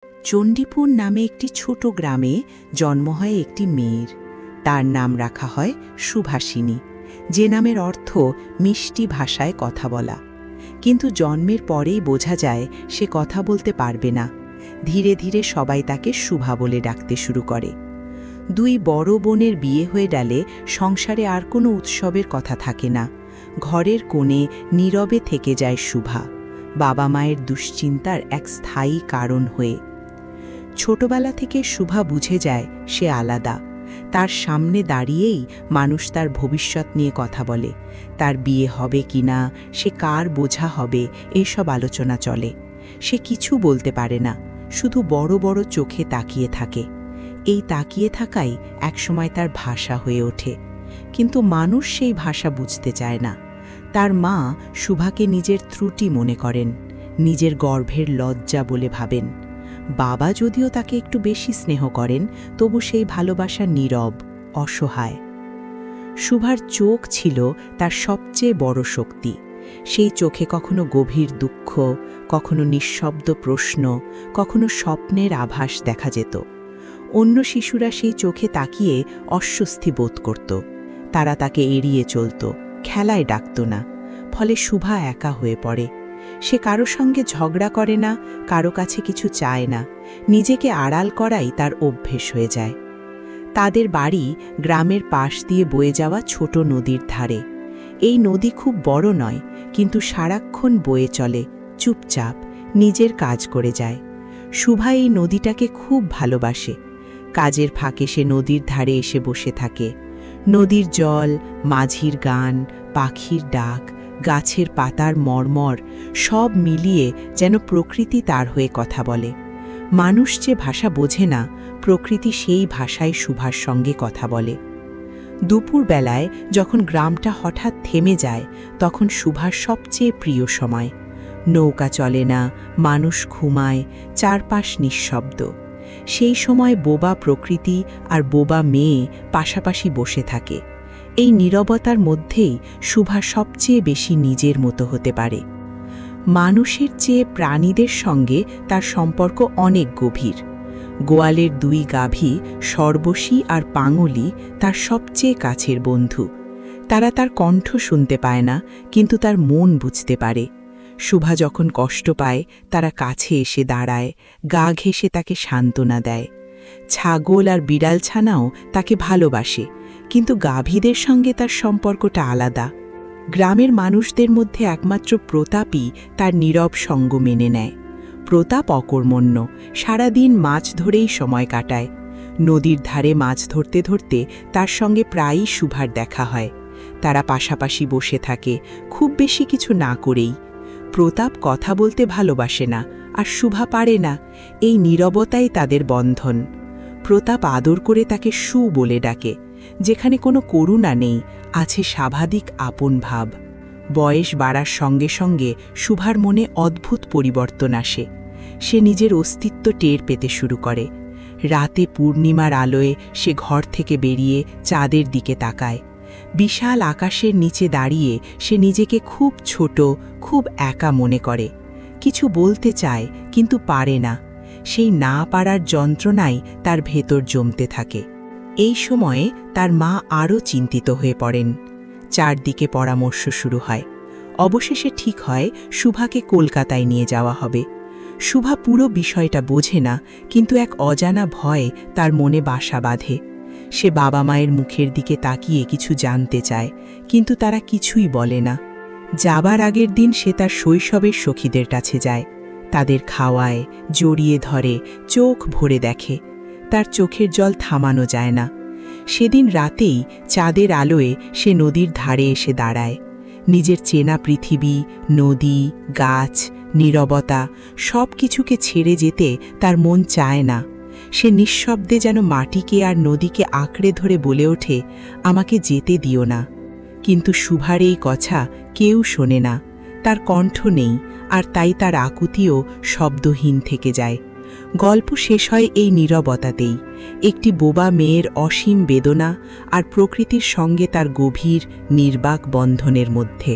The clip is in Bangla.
চণ্ডীপুর নামে একটি ছোট গ্রামে জন্ম হয় একটি মেয়ের। তার নাম রাখা হয় সুভাষিনী, যে নামের অর্থ মিষ্টি ভাষায় কথা বলা। কিন্তু জন্মের পরেই বোঝা যায় সে কথা বলতে পারবে না। ধীরে ধীরে সবাই তাকে শুভা বলে ডাকতে শুরু করে। দুই বড় বোনের বিয়ে হয়ে গেলে সংসারে আর কোনো উৎসবের কথা থাকে না। ঘরের কোণে নীরবে থেকে যায় শুভা, বাবা মায়ের দুশ্চিন্তার এক স্থায়ী কারণ হয়ে। ছোটবেলা থেকে শুভা বুঝে যায় সে আলাদা। তার সামনে দাঁড়িয়েই মানুষ তার ভবিষ্যৎ নিয়ে কথা বলে। তার বিয়ে হবে কিনা, সে কার বোঝা হবে, এসব আলোচনা চলে। সে কিছু বলতে পারে না, শুধু বড় বড় চোখে তাকিয়ে থাকে। এই তাকিয়ে থাকাই একসময় তার ভাষা হয়ে ওঠে। কিন্তু মানুষ সেই ভাষা বুঝতে চায় না। তার মা শুভাকে নিজের ত্রুটি মনে করেন, নিজের গর্ভের লজ্জা বলে ভাবেন। বাবা যদিও তাকে একটু বেশি স্নেহ করেন, তবু সেই ভালোবাসা নীরব, অসহায়। শুভার চোখ ছিল তার সবচেয়ে বড় শক্তি। সেই চোখে কখনো গভীর দুঃখ, কখনো নিঃশব্দ প্রশ্ন, কখনো স্বপ্নের আভাস দেখা যেত। অন্য শিশুরা সেই চোখে তাকিয়ে অস্বস্তি বোধ করত। তারা তাকে এড়িয়ে চলত, খেলায় ডাকত না। ফলে শুভা একা হয়ে পড়ে। সে কারো সঙ্গে ঝগড়া করে না, কারো কাছে কিছু চায় না। নিজেকে আড়াল করাই তার অভ্যেস হয়ে যায়। তাদের বাড়ি গ্রামের পাশ দিয়ে বয়ে যাওয়া ছোট নদীর ধারে। এই নদী খুব বড় নয়, কিন্তু সারাক্ষণ বয়ে চলে, চুপচাপ নিজের কাজ করে যায়। শুভা এই নদীটাকে খুব ভালোবাসে। কাজের ফাঁকে সে নদীর ধারে এসে বসে থাকে। নদীর জল, মাঝির গান, পাখির ডাক, গাছের পাতার মর্মর সব মিলিয়ে যেন প্রকৃতি তার হয়ে কথা বলে। মানুষ যে ভাষা বোঝে না, প্রকৃতি সেই ভাষায় শুভার সঙ্গে কথা বলে। দুপুরবেলায় যখন গ্রামটা হঠাৎ থেমে যায়, তখন শুভার সবচেয়ে প্রিয় সময়। নৌকা চলে না, মানুষ ঘুমায়, চারপাশ নিঃশব্দ। সেই সময় বোবা প্রকৃতি আর বোবা মেয়ে পাশাপাশি বসে থাকে। এই নীরবতার মধ্যেই শুভা সবচেয়ে বেশি নিজের মতো হতে পারে। মানুষের চেয়ে প্রাণীদের সঙ্গে তার সম্পর্ক অনেক গভীর। গোয়ালের দুই গাভী সর্বশী আর পাঙলি তার সবচেয়ে কাছের বন্ধু। তারা তার কণ্ঠ শুনতে পায় না, কিন্তু তার মন বুঝতে পারে। শুভা যখন কষ্ট পায়, তারা কাছে এসে দাঁড়ায়, গা ঘেঁষে তাকে সান্ত্বনা দেয়। ছাগল আর বিড়াল ছানাও তাকে ভালোবাসে, কিন্তু গাভীদের সঙ্গে তার সম্পর্কটা আলাদা। গ্রামের মানুষদের মধ্যে একমাত্র প্রতাপই তার নীরব সঙ্গ মেনে নেয়। প্রতাপ অকর্মণ্য, সারাদিন মাছ ধরেই সময় কাটায়। নদীর ধারে মাছ ধরতে ধরতে তার সঙ্গে প্রায়ই শুভার দেখা হয়। তারা পাশাপাশি বসে থাকে, খুব বেশি কিছু না করেই। প্রতাপ কথা বলতে ভালোবাসে না, আর শুভা পারে না। এই নীরবতাই তাদের বন্ধন। প্রতাপ আদর করে তাকে সু বলে ডাকে। যেখানে কোনো করুণা নেই, আছে স্বাভাবিক আপন ভাব। বয়স বাড়ার সঙ্গে সঙ্গে শুভার মনে অদ্ভুত পরিবর্তন আসে। সে নিজের অস্তিত্ব টের পেতে শুরু করে। রাতে পূর্ণিমার আলোয় সে ঘর থেকে বেরিয়ে চাঁদের দিকে তাকায়। বিশাল আকাশের নিচে দাঁড়িয়ে সে নিজেকে খুব ছোট, খুব একা মনে করে। কিছু বলতে চায়, কিন্তু পারে না। সেই না পারার যন্ত্রণাই তার ভেতর জমতে থাকে। এই সময়ে তার মা আরও চিন্তিত হয়ে পড়েন। চারদিকে পরামর্শ শুরু হয়। অবশেষে ঠিক হয় শুভাকে কলকাতায় নিয়ে যাওয়া হবে। শুভা পুরো বিষয়টা বোঝে না, কিন্তু এক অজানা ভয় তার মনে বাসা বাঁধে। সে বাবা মায়ের মুখের দিকে তাকিয়ে কিছু জানতে চায়, কিন্তু তারা কিছুই বলে না। যাবার আগের দিন সে তার শৈশবের সখীদের কাছে যায়। তাদের খাওয়ায়, জড়িয়ে ধরে, চোখ ভরে দেখে। তার চোখের জল থামানো যায় না। সেদিন রাতেই চাঁদের আলোয় সে নদীর ধারে এসে দাঁড়ায়। নিজের চেনা পৃথিবী, নদী, গাছ, নীরবতা সব কিছুকে ছেড়ে যেতে তার মন চায় না। সে নিঃশব্দে যেন মাটিকে আর নদীকে আঁকড়ে ধরে বলে ওঠে, আমাকে যেতে দিও না। কিন্তু শুভার এই কথা কেউ শোনে না। তার কণ্ঠ নেই, আর তাই তার আকুতিও শব্দহীন থেকে যায়। গল্প শেষ হয় এই নীরবতাতেই, একটি বোবা মেয়ের অসীম বেদনা আর প্রকৃতির সঙ্গে তার গভীর নির্বাক বন্ধনের মধ্যে।